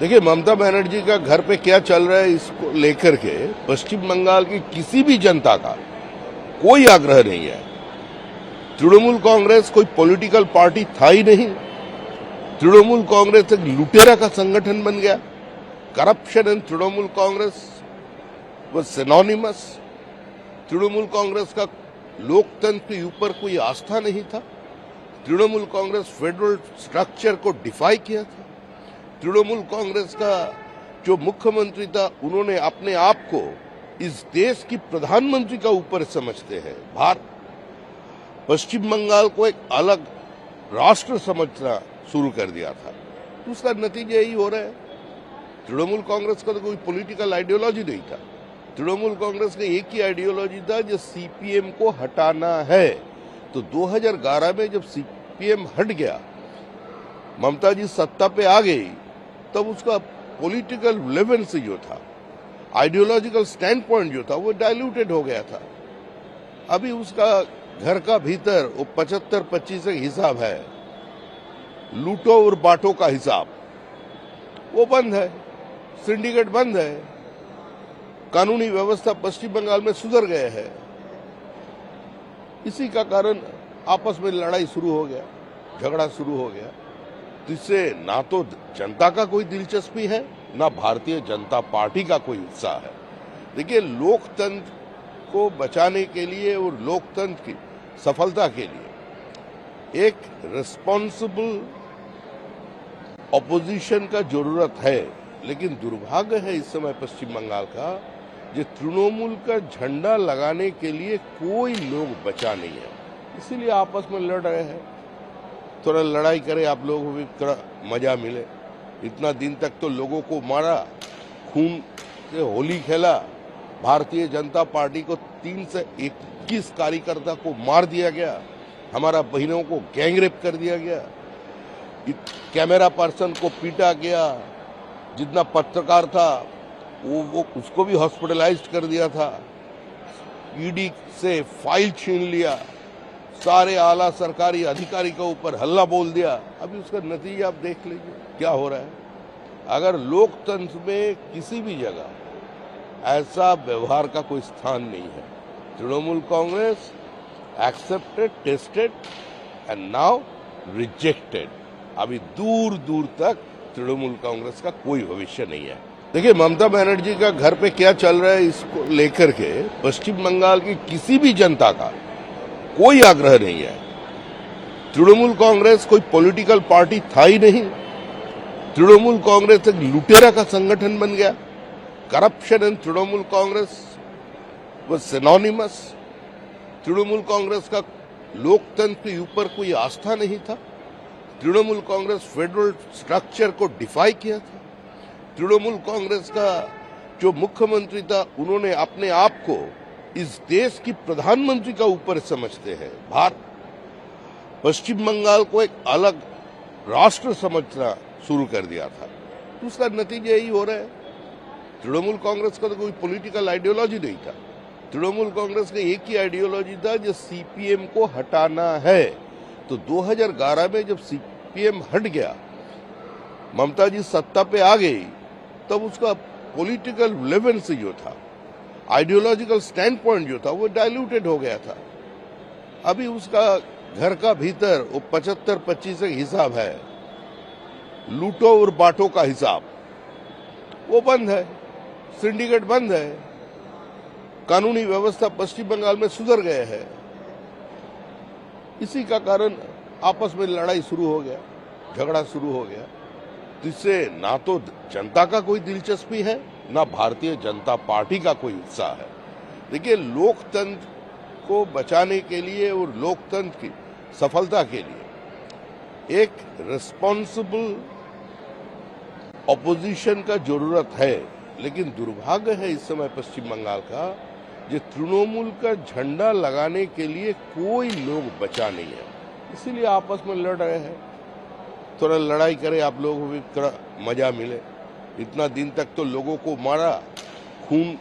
देखिए, ममता बनर्जी का घर पे क्या चल रहा है इसको लेकर के पश्चिम बंगाल की किसी भी जनता का कोई आग्रह नहीं है। तृणमूल कांग्रेस कोई पॉलिटिकल पार्टी था ही नहीं। तृणमूल कांग्रेस एक लुटेरा का संगठन बन गया। Corruption and Trinamool Congress was synonymous. Trinamool Congress का लोकतंत्र के ऊपर कोई आस्था नहीं था। तृणमूल कांग्रेस फेडरल स्ट्रक्चर को डिफाई किया था। तृणमूल कांग्रेस का जो मुख्यमंत्री था, उन्होंने अपने आप को इस देश की प्रधानमंत्री का ऊपर समझते हैं। भारत पश्चिम बंगाल को एक अलग राष्ट्र समझना शुरू कर दिया था। उसका नतीजा यही हो रहा है। तृणमूल कांग्रेस का तो कोई पॉलिटिकल आइडियोलॉजी नहीं था। तृणमूल कांग्रेस का एक ही आइडियोलॉजी था, जो सीपीएम को हटाना है। तो 2011 में जब सीपीएम हट गया, ममता जी सत्ता पे आ गई, तब उसका पॉलिटिकल रिलेवेंस जो था, आइडियोलॉजिकल स्टैंड पॉइंट जो था, वो डाइल्यूटेड हो गया था। अभी उसका घर का भीतर वो 75-25 हिसाब है, लूटो और बांटो का हिसाब, वो बंद है। सिंडिकेट बंद है। कानूनी व्यवस्था पश्चिम बंगाल में सुधर गए है। इसी का कारण आपस में लड़ाई शुरू हो गया, झगड़ा शुरू हो गया। तो इससे ना तो जनता का कोई दिलचस्पी है, ना भारतीय जनता पार्टी का कोई उत्साह है। देखिए, लोकतंत्र को बचाने के लिए और लोकतंत्र की सफलता के लिए एक रिस्पॉन्सिबल ऑपोजिशन का जरूरत है। लेकिन दुर्भाग्य है इस समय पश्चिम बंगाल का, जो तृणमूल का झंडा लगाने के लिए कोई लोग बचा नहीं है। इसीलिए आपस में लड़ रहे हैं। थोड़ा लड़ाई करे, आप लोगों को भी थोड़ा मजा मिले। इतना दिन तक तो लोगों को मारा, खून से होली खेला। भारतीय जनता पार्टी को 3 से 21 कार्यकर्ता को मार दिया गया। हमारा बहनों को गैंगरेप कर दिया गया। कैमरा पर्सन को पीटा गया। जितना पत्रकार था वो उसको भी हॉस्पिटलाइज्ड कर दिया था। ईडी से फाइल छीन लिया। सारे आला सरकारी अधिकारी के ऊपर हल्ला बोल दिया। अभी उसका नतीजा आप देख लीजिए क्या हो रहा है। अगर लोकतंत्र में किसी भी जगह ऐसा व्यवहार का कोई स्थान नहीं है। Trinamool Congress accepted, tested and now rejected. अभी दूर दूर तक तृणमूल कांग्रेस का कोई भविष्य नहीं है। देखिए, ममता बनर्जी का घर पे क्या चल रहा है इसको लेकर के पश्चिम बंगाल की किसी भी जनता का कोई आग्रह नहीं है। तृणमूल कांग्रेस कोई पॉलिटिकल पार्टी था ही नहीं। तृणमूल कांग्रेस एक लुटेरा का संगठन बन गया। Corruption and Trinamool Congress was synonymous. Trinamool Congress का लोकतंत्र के ऊपर कोई आस्था नहीं था। तृणमूल कांग्रेस फेडरल स्ट्रक्चर को डिफाई किया था। तृणमूल कांग्रेस का जो मुख्यमंत्री था, उन्होंने अपने आप को इस देश की प्रधानमंत्री का ऊपर समझते हैं। भारत पश्चिम बंगाल को एक अलग राष्ट्र समझना शुरू कर दिया था। उसका नतीजा यही हो रहा है। तृणमूल कांग्रेस का तो कोई पॉलिटिकल आइडियोलॉजी नहीं था। तृणमूल कांग्रेस का एक ही आइडियोलॉजी था, जो सीपीएम को हटाना है। तो 2011 में जब सीपीएम हट गया, ममता जी सत्ता पे आ गई, तब उसका पॉलिटिकल रिलेवेंस जो था, आइडियोलॉजिकल स्टैंड पॉइंट जो था, वो डाइल्यूटेड हो गया था। अभी उसका घर का भीतर वो 75-25 हिसाब है, लूटो और बांटो का हिसाब, वो बंद है। सिंडिकेट बंद है। कानूनी व्यवस्था पश्चिम बंगाल में सुधर गए है। इसी का कारण आपस में लड़ाई शुरू हो गया, झगड़ा शुरू हो गया। तो इससे ना तो जनता का कोई दिलचस्पी है, ना भारतीय जनता पार्टी का कोई उत्साह है। देखिए, लोकतंत्र को बचाने के लिए और लोकतंत्र की सफलता के लिए एक रिस्पॉन्सिबल ऑपोजिशन का जरूरत है। लेकिन दुर्भाग्य है इस समय पश्चिम बंगाल का, जो तृणमूल का झंडा लगाने के लिए कोई लोग बचा नहीं है। इसीलिए आपस में लड़ रहे हैं। थोड़ा लड़ाई करे, आप लोगों को भी थोड़ा मजा मिले। इतना दिन तक तो लोगों को मारा, खून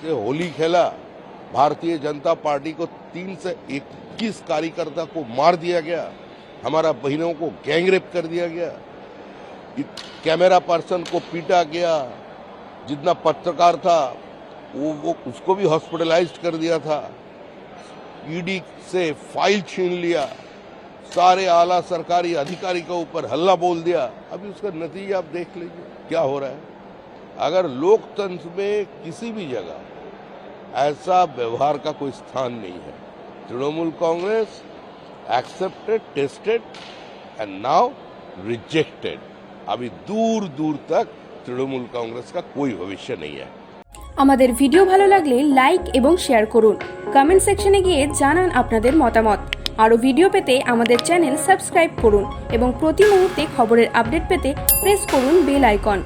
से होली खेला। भारतीय जनता पार्टी को 3 से 21 कार्यकर्ता को मार दिया गया। हमारा बहनों को गैंगरेप कर दिया गया। कैमरा पर्सन को पीटा गया, जितना पत्रकार था वो उसको भी हॉस्पिटलाइज्ड कर दिया था, ईडी से फाइल छीन लिया, सारे आला सरकारी अधिकारी के ऊपर हल्ला बोल दिया। अभी उसका नतीजा आप देख लीजिए क्या हो रहा है। अगर लोकतंत्र में किसी भी जगह ऐसा व्यवहार का कोई स्थान नहीं है। Trinamool Congress accepted, tested and now rejected. अभी दूर दूर तक तृणमूल कांग्रेस का कोई भविष्य नहीं है। আমাদের ভিডিও ভালো লাগলে লাইক এবং শেয়ার করুন। কমেন্ট সেকশনে গিয়ে জানান আপনাদের মতামত। আরও ভিডিও পেতে আমাদের চ্যানেল সাবস্ক্রাইব করুন এবং প্রতি মুহূর্তে খবরের আপডেট পেতে প্রেস করুন বেল আইকন।